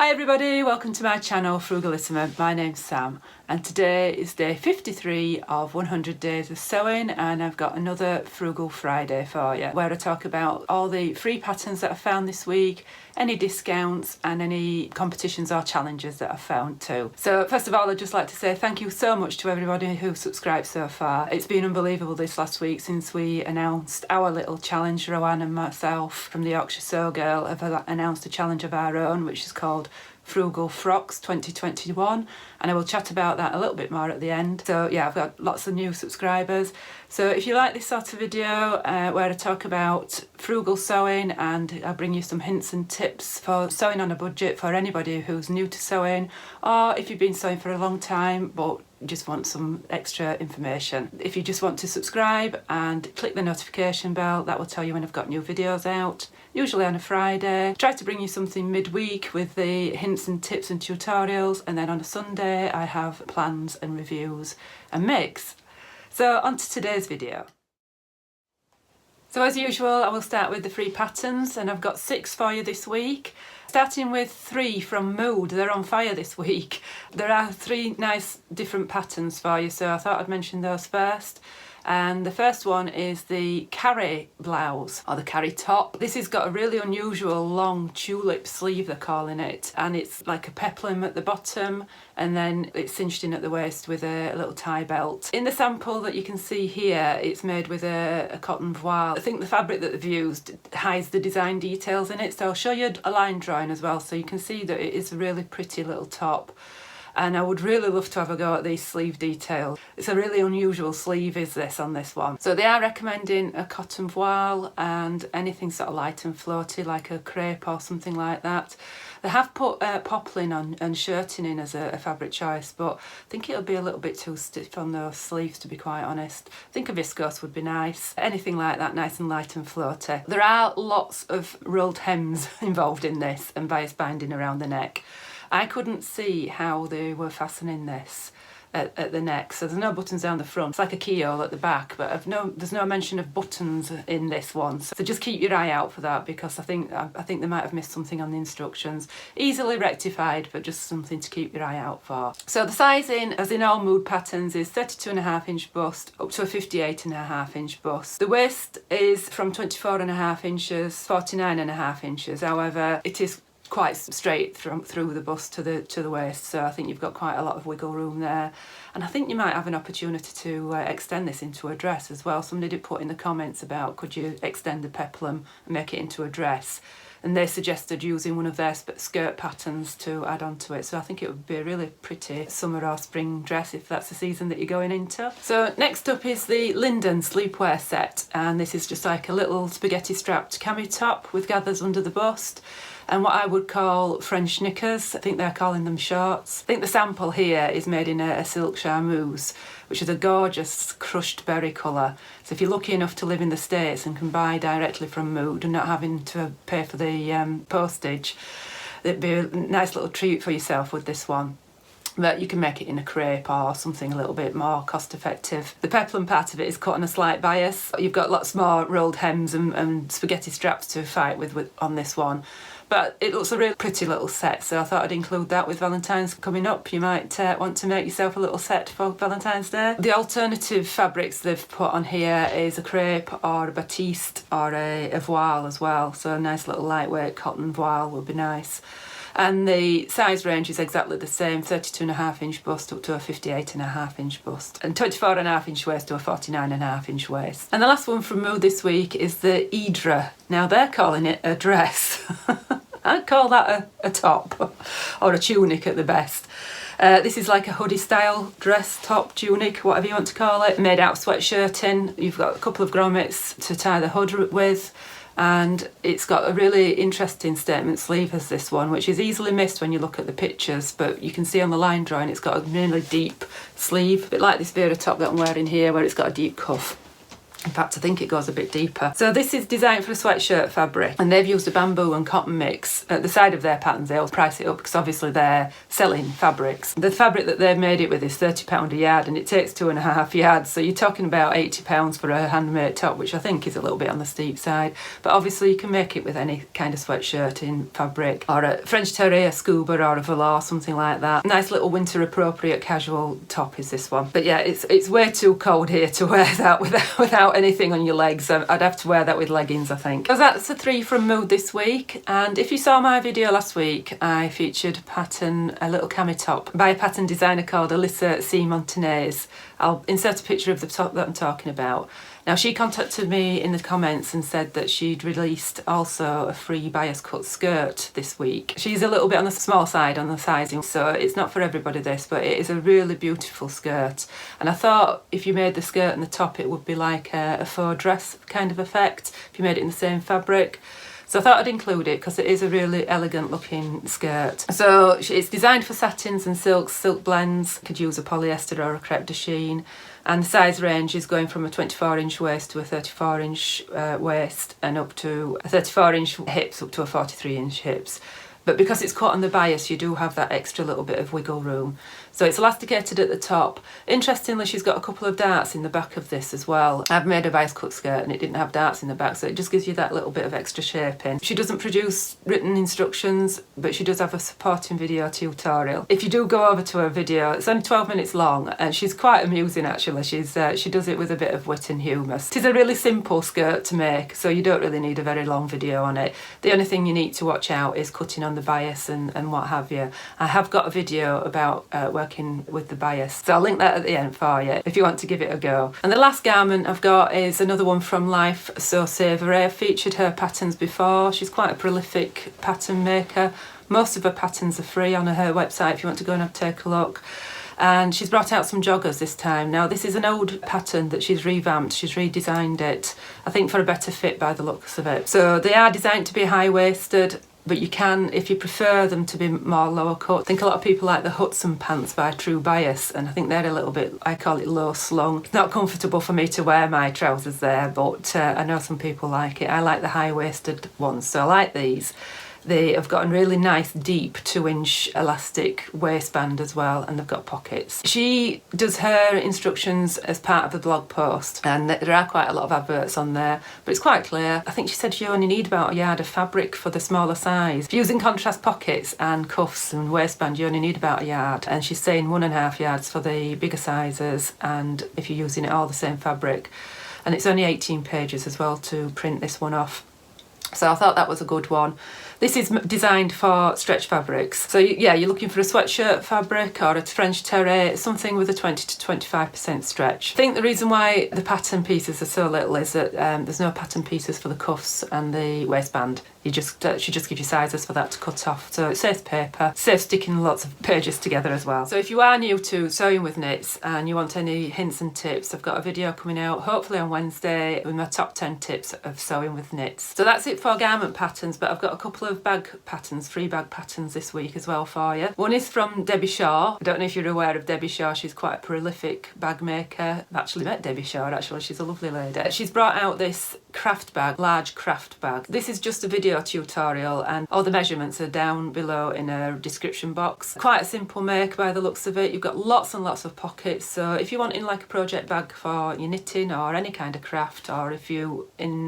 Hi everybody, welcome to my channel Frugalisama. My name's Sam and today is day 53 of 100 days of sewing, and I've got another Frugal Friday for you where I talk about all the free patterns that I found this week, any discounts and any competitions or challenges that I've found too. So first of all, I'd just like to say thank you so much to everybody who subscribed so far. It's been unbelievable this last week since we announced our little challenge. Rowan and myself from the Yorkshire Sew Girl have announced a challenge of our own which is called Frugal Frocks 2021, and I will chat about that a little bit more at the end. So yeah, I've got lots of new subscribers, so if you like this sort of video where I talk about frugal sewing and I bring you some hints and tips for sewing on a budget for anybody who's new to sewing, or if you've been sewing for a long time but just want some extra information. If you just want to subscribe and click the notification bell, that will tell you when I've got new videos out, usually on a Friday. Try to bring you something midweek with the hints and tips and tutorials, and then on a Sunday I have plans and reviews and mix. So on to today's video. So as usual, I will start with the free patterns, and I've got 6 for you this week. Starting with 3 from Mood. They're on fire this week. There are 3 nice different patterns for you, so I thought I'd mention those first. And the first one is the carry blouse, or the carry top. This has got a really unusual long tulip sleeve, they're calling it, and it's like a peplum at the bottom and then it's cinched in at the waist with a little tie belt. In the sample that you can see here, it's made with a cotton voile. I think the fabric that they've used hides the design details in it, so I'll show you a line drawing as well so you can see that it is a really pretty little top. And I would really love to have a go at these sleeve details. It's a really unusual sleeve is this on this one. So they are recommending a cotton voile and anything sort of light and floaty like a crepe or something like that. They have put poplin on and shirting in as a fabric choice, but I think it'll be a little bit too stiff on those sleeves, to be quite honest. I think a viscose would be nice. Anything like that, nice and light and floaty. There are lots of rolled hems involved in this and bias binding around the neck. I couldn't see how they were fastening this at the neck, so there's no buttons down the front. It's like a keyhole at the back, but there's no mention of buttons in this one. So just keep your eye out for that, because I think they might have missed something on the instructions. Easily rectified, but just something to keep your eye out for. So the sizing, as in all Mood patterns, is 32.5 inch bust up to a 58.5 inch bust. The waist is from 24.5 inches, 49.5 inches. However, it is quite straight through the bust to the waist, so I think you've got quite a lot of wiggle room there, and I think you might have an opportunity to extend this into a dress as well. Somebody did put in the comments about could you extend the peplum and make it into a dress, and they suggested using one of their skirt patterns to add on to it, so I think it would be a really pretty summer or spring dress if that's the season that you're going into. So next up is the Linden sleepwear set, and this is just like a little spaghetti strapped cami top with gathers under the bust and what I would call French knickers. I think they're calling them shorts. I think the sample here is made in a silk charmeuse, which is a gorgeous crushed berry colour. So if you're lucky enough to live in the States and can buy directly from Mood and not having to pay for the postage, it'd be a nice little treat for yourself with this one. But you can make it in a crepe or something a little bit more cost effective. The peplum part of it is cut on a slight bias. You've got lots more rolled hems and spaghetti straps to fight with on this one. But it looks a really pretty little set, so I thought I'd include that with Valentine's coming up. You might want to make yourself a little set for Valentine's Day. The alternative fabrics they've put on here is a crepe or a batiste or a voile as well. So a nice little lightweight cotton voile would be nice. And the size range is exactly the same, 32.5 inch bust up to a 58.5 inch bust, and 24.5 inch waist to a 49.5 inch waist. And the last one from Mood this week is the Idra. Now they're calling it a dress. I'd call that a top or a tunic at the best. This is like a hoodie style dress, top, tunic, whatever you want to call it, made out of sweatshirting. You've got a couple of grommets to tie the hood with, and it's got a really interesting statement sleeve as this one, which is easily missed when you look at the pictures, but you can see on the line drawing it's got a really deep sleeve, a bit like this Vera top that I'm wearing here where it's got a deep cuff. In fact, I think it goes a bit deeper. So this is designed for a sweatshirt fabric, and they've used a bamboo and cotton mix at the side of their patterns. They'll price it up because obviously they're selling fabrics. The fabric that they've made it with is £30 a yard, and it takes 2.5 yards. So you're talking about £80 for a handmade top, which I think is a little bit on the steep side. But obviously you can make it with any kind of sweatshirt in fabric, or a French terre, a scuba, or a velour, something like that. Nice little winter appropriate casual top is this one. But yeah, it's way too cold here to wear that without anything on your legs. I'd have to wear that with leggings, I think. So that's the 3 from Mood this week. And if you saw my video last week, I featured a little cami top by a pattern designer called Alyssa C. Montanez. I'll insert a picture of the top that I'm talking about. Now, she contacted me in the comments and said that she'd released also a free bias cut skirt this week. She's a little bit on the small side on the sizing, so it's not for everybody this, but it is a really beautiful skirt. And I thought if you made the skirt and the top, it would be like a faux dress kind of effect if you made it in the same fabric. So I thought I'd include it because it is a really elegant looking skirt. So it's designed for satins and silks, silk blends. You could use a polyester or a crepe de chine. And the size range is going from a 24-inch waist to a 34-inch waist, and up to a 34-inch hips up to a 43-inch hips. But because it's cut on the bias, you do have that extra little bit of wiggle room. So it's elasticated at the top. Interestingly, she's got a couple of darts in the back of this as well. I've made a bias cut skirt and it didn't have darts in the back, so it just gives you that little bit of extra shaping. She doesn't produce written instructions, but she does have a supporting video tutorial. If you do go over to her video, it's only 12 minutes long, and she's quite amusing actually. She does it with a bit of wit and humour. It is a really simple skirt to make, so you don't really need a very long video on it. The only thing you need to watch out is cutting on the bias and what have you. I have got a video about working with the bias, so I'll link that at the end for you if you want to give it a go. And the last garment I've got is another one from Life So Savoury. I've featured her patterns before. She's quite a prolific pattern maker. Most of her patterns are free on her website if you want to go and take a look. And she's brought out some joggers this time. Now, this is an old pattern that she's revamped. She's redesigned it, I think, for a better fit by the looks of it. So they are designed to be high-waisted, but you can, if you prefer them to be more lower cut. I think a lot of people like the Hudson pants by True Bias, and I think they're a little bit, I call it low slung. It's not comfortable for me to wear my trousers there, but I know some people like it. I like the high-waisted ones, so I like these. They have got a really nice deep 2-inch elastic waistband as well, and they've got pockets. She does her instructions as part of the blog post, and there are quite a lot of adverts on there, but it's quite clear. I think she said you only need about a yard of fabric for the smaller size. If you're using contrast pockets and cuffs and waistband, you only need about a yard, and she's saying 1.5 yards for the bigger sizes, and if you're using it all the same fabric. And it's only 18 pages as well to print this one off. So I thought that was a good one. This is designed for stretch fabrics. So yeah, you're looking for a sweatshirt fabric or a French terre, something with a 20 to 25% stretch. I think the reason why the pattern pieces are so little is that there's no pattern pieces for the cuffs and the waistband. She just gives you sizes for that to cut off. So it saves paper, saves sticking lots of pages together as well. So if you are new to sewing with knits and you want any hints and tips, I've got a video coming out hopefully on Wednesday with my top 10 tips of sewing with knits. So that's it for garment patterns, but I've got a couple of bag patterns, free bag patterns this week as well for you. One is from Debbie Shaw. I don't know if you're aware of Debbie Shaw. She's quite a prolific bag maker. I've actually met Debbie Shaw actually. She's a lovely lady. She's brought out this craft bag, large craft bag. This is just a video tutorial and all the measurements are down below in a description box. Quite a simple make by the looks of it. You've got lots and lots of pockets, so if you're wanting like a project bag for your knitting or any kind of craft, or if you in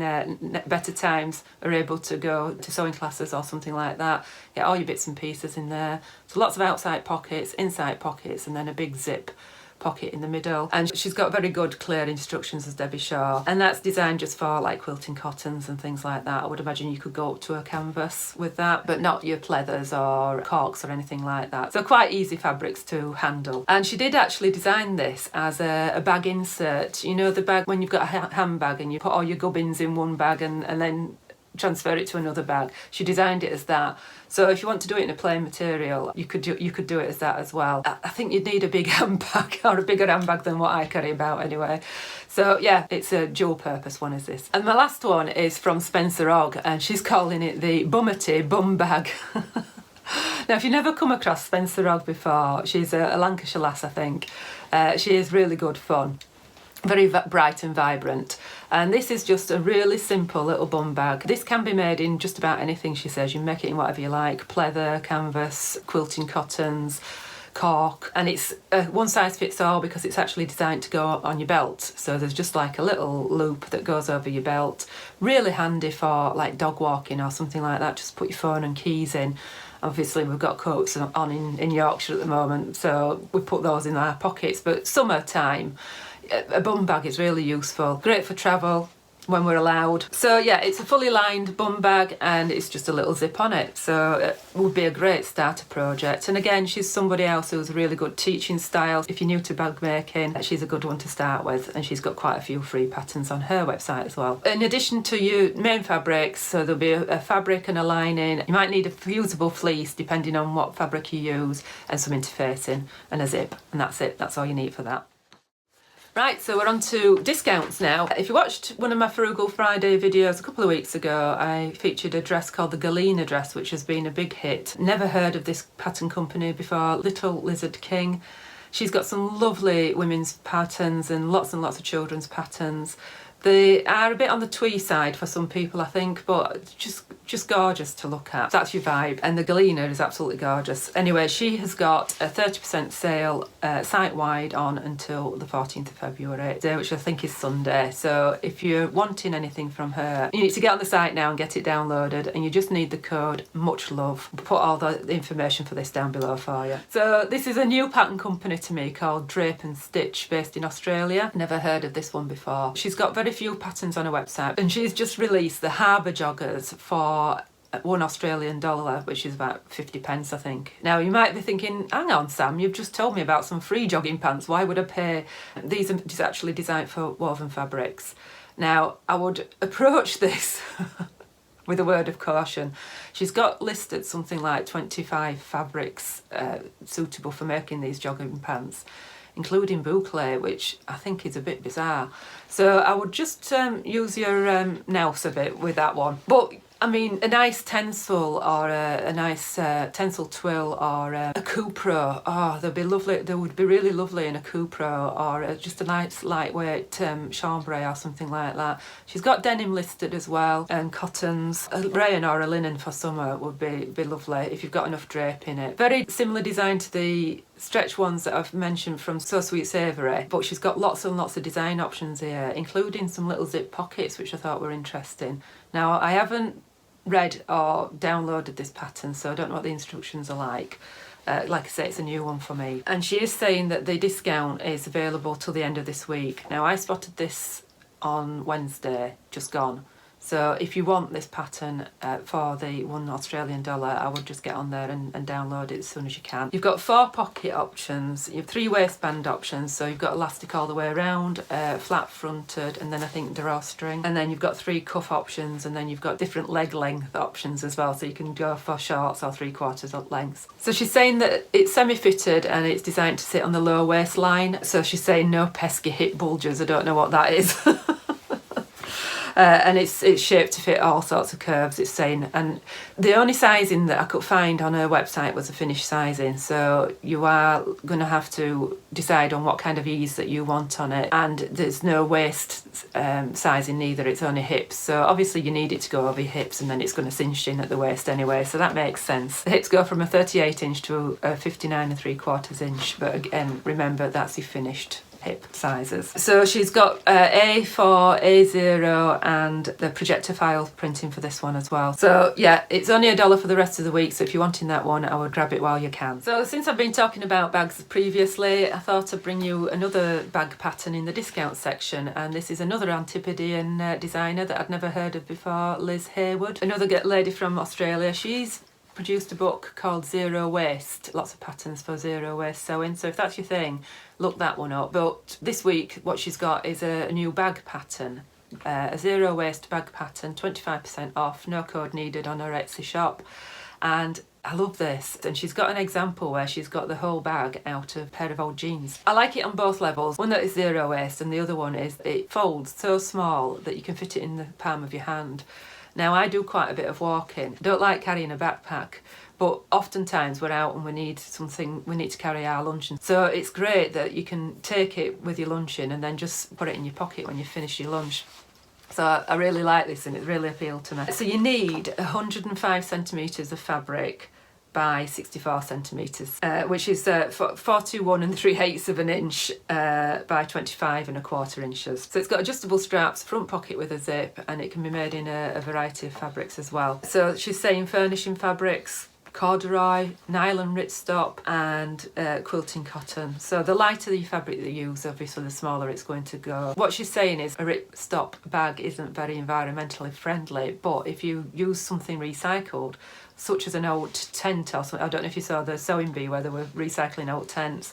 better times are able to go to sewing classes or something like that, get all your bits and pieces in there. So lots of outside pockets, inside pockets, and then a big zip pocket in the middle. And she's got very good clear instructions as Debbie Shaw, and that's designed just for like quilting cottons and things like that. I would imagine you could go up to a canvas with that, but not your pleathers or corks or anything like that. So quite easy fabrics to handle. And she did actually design this as a bag insert. You know the bag when you've got a handbag and you put all your gubbins in one bag and then transfer it to another bag. She designed it as that. So if you want to do it in a plain material, you could do it as that as well. I think you'd need a big handbag, or a bigger handbag than what I carry about anyway. So yeah, it's a dual purpose one is this. And my last one is from Spencer Ogg, and she's calling it the Bummety Bum Bag. Now, if you've never come across Spencer Ogg before, she's a Lancashire lass, I think. She is really good fun. very bright and vibrant. And this is just a really simple little bum bag. This can be made in just about anything, she says. You can make it in whatever you like: pleather, canvas, quilting cottons, cork. And it's one size fits all because it's actually designed to go on your belt. So there's just like a little loop that goes over your belt. Really handy for like dog walking or something like that. Just put your phone and keys in. Obviously we've got coats on in Yorkshire at the moment, so we put those in our pockets. But summertime, a bum bag is really useful. Great for travel when we're allowed. So yeah, it's a fully lined bum bag and it's just a little zip on it. So it would be a great starter project. And again, she's somebody else who's a really good teaching style. If you're new to bag making, she's a good one to start with, and she's got quite a few free patterns on her website as well. In addition to your main fabrics, so there'll be a fabric and a lining. You might need a fusible fleece depending on what fabric you use, and some interfacing and a zip, and that's it. That's all you need for that. Right, so we're on to discounts now. If you watched one of my Frugal Friday videos a couple of weeks ago, I featured a dress called the Galena dress, which has been a big hit. Never heard of this pattern company before, Little Lizard King. She's got some lovely women's patterns and lots of children's patterns. They are a bit on the twee side for some people, I think, but just gorgeous to look at. That's your vibe. And the Galena is absolutely gorgeous. Anyway, she has got a 30% sale site-wide on until the 14th of February, which I think is Sunday. So if you're wanting anything from her, you need to get on the site now and get it downloaded, and you just need the code Much Love. We'll put all the information for this down below for you. So this is a new pattern company to me called Drape and Stitch, based in Australia. Never heard of this one before. She's got very few patterns on her website, and she's just released the Harbour joggers for $1 Australian, which is about 50 pence, I think. Now you might be thinking, hang on Sam, you've just told me about some free jogging pants, why would I pay? These are actually designed for woven fabrics. Now I would approach this with a word of caution. She's got listed something like 25 fabrics suitable for making these jogging pants, including boucle, which I think is a bit bizarre. So I would just use your nous a bit with that one. But I mean, a nice tencel or a nice tencel twill or a cupro, oh, they'd be lovely. They would be really lovely in a cupro or just a nice lightweight chambray or something like that. She's got denim listed as well, and cottons. A rayon or a linen for summer would be lovely if you've got enough drape in it. Very similar design to the stretch ones that I've mentioned from So Sweet Savoury, but she's got lots and lots of design options here, including some little zip pockets, which I thought were interesting. Now, I haven't read or downloaded this pattern, so I don't know what the instructions are like. Like I say, it's a new one for me. And she is saying that the discount is available till the end of this week. Now, I spotted this on Wednesday, just gone. So if you want this pattern for the $1 Australian, I would just get on there and download it as soon as you can. You've got 4 pocket options, you have 3 waistband options, so you've got elastic all the way around, flat fronted, and then I think drawstring. And then you've got 3 cuff options, and then you've got different leg length options as well, so you can go for shorts or 3/4 lengths. So she's saying that it's semi-fitted and it's designed to sit on the low waistline, so she's saying no pesky hip bulges. I don't know what that is. And it's shaped to fit all sorts of curves, it's saying. And the only sizing that I could find on her website was a finished sizing, so you are going to have to decide on what kind of ease that you want on it. And there's no waist sizing neither, it's only hips, so obviously you need it to go over your hips, and then it's going to cinch in at the waist anyway, so that makes sense. The hips go from a 38 inch to a 59 3/4 inch, but again, remember that's your finished hip sizes. So she's got A4, A0 and the projector file printing for this one as well. So yeah, it's only $1 for the rest of the week, so if you're wanting that one, I would grab it while you can. So since I've been talking about bags previously, I thought I'd bring you another bag pattern in the discount section, and this is another Antipodean designer that I'd never heard of before, Liz Haywood. Another lady from Australia. She's produced a book called Zero Waste, lots of patterns for zero waste sewing, so if that's your thing, look that one up. But this week what she's got is a new bag pattern, a zero waste bag pattern, 25% off, no code needed, on her Etsy shop. And I love this, and she's got an example where she's got the whole bag out of a pair of old jeans. I like it on both levels, one that is zero waste and the other one is it folds so small that you can fit it in the palm of your hand. Now, I do quite a bit of walking. I don't like carrying a backpack, but oftentimes we're out and we need to carry our lunch, and so it's great that you can take it with your lunch in and then just put it in your pocket when you finish your lunch. So I really like this, and it really appealed to me. So you need 105 centimetres of fabric by 64 centimetres, which is 421 3/8 of an inch by 25 1/4 inches. So it's got adjustable straps, front pocket with a zip, and it can be made in a variety of fabrics as well. So she's saying furnishing fabrics, corduroy, nylon ripstop, and quilting cotton. So the lighter the fabric that you use, obviously the smaller it's going to go. What she's saying is a ripstop bag isn't very environmentally friendly, but if you use something recycled, such as an old tent or something, I don't know if you saw the sewing bee where they were recycling old tents,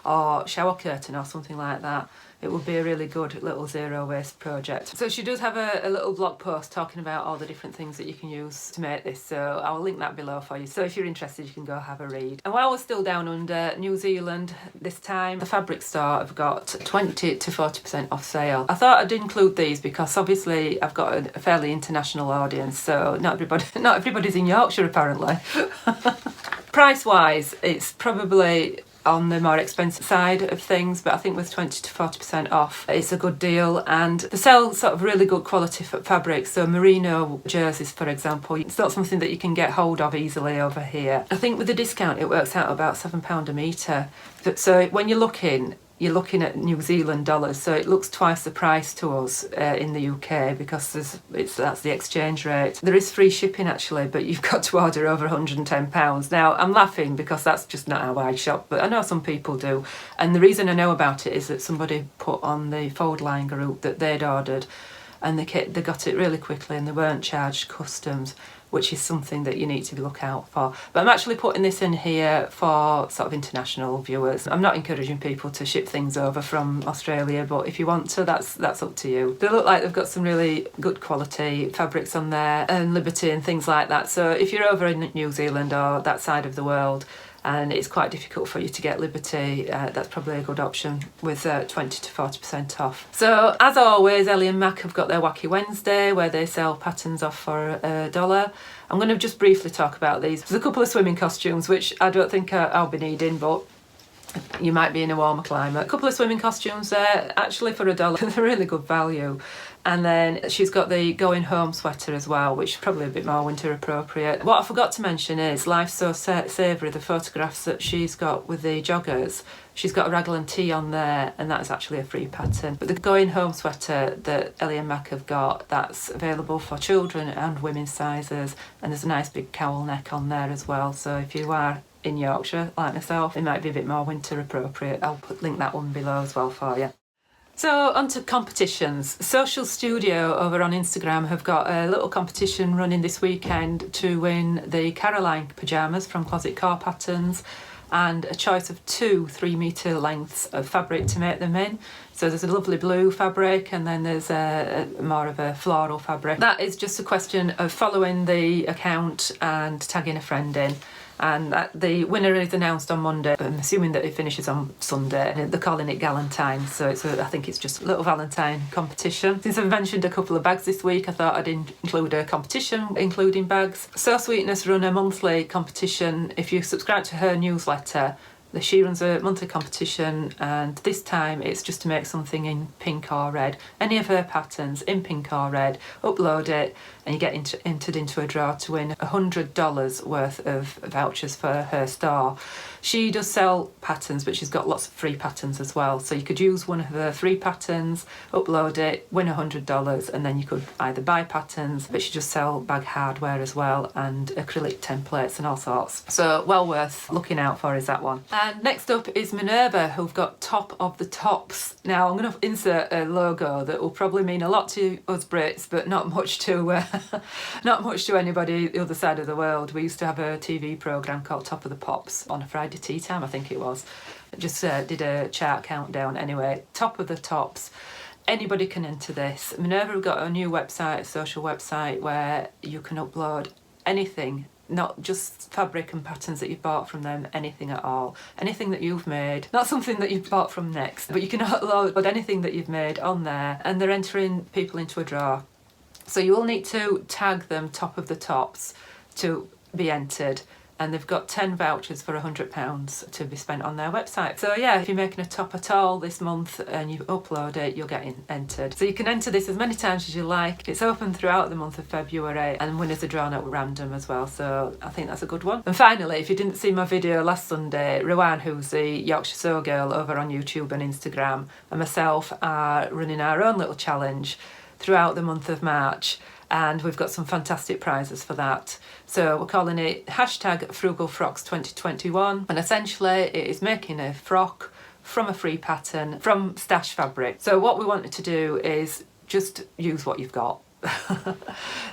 or shower curtain or something like that, it would be a really good little zero waste project. So she does have a little blog post talking about all the different things that you can use to make this, so I'll link that below for you. So if you're interested, you can go have a read. And while we're still down under New Zealand, this time the fabric store have got 20 to 40% off sale. I thought I'd include these because obviously I've got a fairly international audience, so not everybody's in Yorkshire apparently. Price wise, it's probably on the more expensive side of things, but I think with 20 to 40% off it's a good deal, and they sell sort of really good quality fabric. So merino jerseys, for example, it's not something that you can get hold of easily over here. I think with the discount it works out about £7 a metre. So when you're looking at New Zealand dollars, so it looks twice the price to us in the UK because that's the exchange rate. There is free shipping actually, but you've got to order over £110. Now I'm laughing because that's just not how I shop, but I know some people do, and the reason I know about it is that somebody put on the Fold Line group that they'd ordered, and they got it really quickly and they weren't charged customs, which is something that you need to look out for. But I'm actually putting this in here for sort of international viewers. I'm not encouraging people to ship things over from Australia, but if you want to, that's up to you. They look like they've got some really good quality fabrics on there, and Liberty and things like that. So if you're over in New Zealand or that side of the world, and it's quite difficult for you to get Liberty, that's probably a good option with 20 to 40% off. So as always, Ellie and Mac have got their Wacky Wednesday where they sell patterns off for $1. I'm going to just briefly talk about these. There's a couple of swimming costumes which I don't think I'll be needing, but you might be in a warmer climate. A couple of swimming costumes there, actually for $1. They're really good value. And then she's got the going home sweater as well, which is probably a bit more winter appropriate. What I forgot to mention is Life's So Savoury, the photographs that she's got with the joggers. She's got a raglan tee on there, and that is actually a free pattern. But the going home sweater that Ellie and Mac have got, that's available for children and women's sizes, and there's a nice big cowl neck on there as well. So if you are in Yorkshire like myself, it might be a bit more winter appropriate. I'll link that one below as well for you. So onto competitions. Social Studio over on Instagram have got a little competition running this weekend to win the Caroline pyjamas from Closet Core Patterns, and a choice of 2 3-metre lengths of fabric to make them in. So there's a lovely blue fabric, and then there's a more of a floral fabric. That is just a question of following the account and tagging a friend in. And the winner is announced on Monday. I'm assuming that it finishes on Sunday. They're calling it Galentine's, so I think it's just a little Valentine competition. Since I've mentioned a couple of bags this week, I thought I'd include a competition including bags. So Sweetness run a monthly competition. If you subscribe to her newsletter, she runs a monthly competition, and this time it's just to make something in pink or red. Any of her patterns in pink or red, upload it, and you get entered into a draw to win $100 worth of vouchers for her store. She does sell patterns, but she's got lots of free patterns as well. So you could use one of her free patterns, upload it, win $100, and then you could either buy patterns, but she just sell bag hardware as well, and acrylic templates and all sorts. So well worth looking out for is that one. And next up is Minerva, who've got Top of the Tops. Now I'm going to insert a logo that will probably mean a lot to us Brits, but not much to anybody the other side of the world. We used to have a TV programme called Top of the Pops on a Friday tea time, I think it was. It just did a chart countdown. Anyway, Top of the Tops. Anybody can enter this. Minerva have got a new website, a social website, where you can upload anything, not just fabric and patterns that you've bought from them, anything at all. Anything that you've made, not something that you've bought from Next, but you can upload anything that you've made on there, and they're entering people into a draw. So you will need to tag them Top of the Tops to be entered, and they've got 10 vouchers for £100 to be spent on their website. So yeah, if you're making a top at all this month and you upload it, you'll get entered. So you can enter this as many times as you like. It's open throughout the month of February, and winners are drawn at random as well, so I think that's a good one. And finally, if you didn't see my video last Sunday, Rowan, who's the Yorkshire Sew Girl over on YouTube and Instagram, and myself are running our own little challenge throughout the month of March, and we've got some fantastic prizes for that. So we're calling it #FrugalFrocks2021, and essentially it is making a frock from a free pattern from stash fabric. So what we wanted to do is just use what you've got.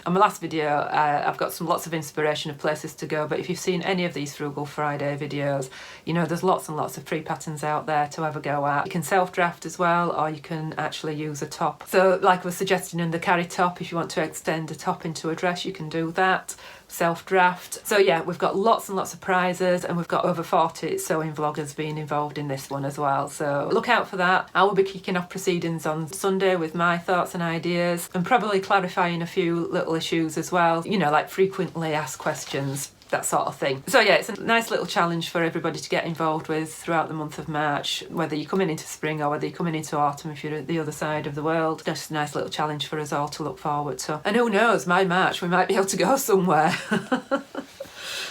On my last video, I've got lots of inspiration of places to go, but if you've seen any of these Frugal Friday videos, you know there's lots and lots of free patterns out there to have a go at. You can self-draft as well, or you can actually use a top. So like I was suggesting in the carry top, if you want to extend a top into a dress, you can do that. Self-draft. So yeah, we've got lots and lots of prizes, and we've got over 40 sewing vloggers being involved in this one as well, so look out for that. I will be kicking off proceedings on Sunday with my thoughts and ideas, and probably clarifying a few little issues as well, you know, like frequently asked questions, that sort of thing. So yeah, it's a nice little challenge for everybody to get involved with throughout the month of March, whether you're coming into spring or whether you're coming into autumn if you're at the other side of the world. Just a nice little challenge for us all to look forward to. And who knows, my March, we might be able to go somewhere.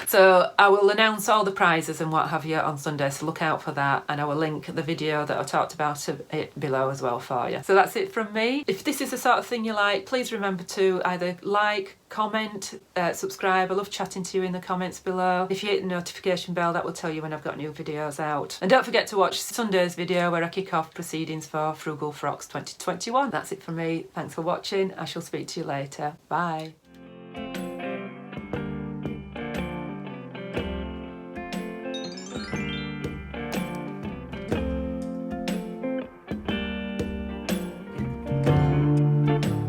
So I will announce all the prizes and what have you on Sunday, so look out for that, and I will link the video that I talked about it below as well for you. So that's it from me. If this is the sort of thing you like, please remember to either like, comment, subscribe. I love chatting to you in the comments below. If you hit the notification bell, that will tell you when I've got new videos out. And don't forget to watch Sunday's video where I kick off proceedings for Frugal Frocks 2021. That's it from me. Thanks for watching. I shall speak to you later. Bye.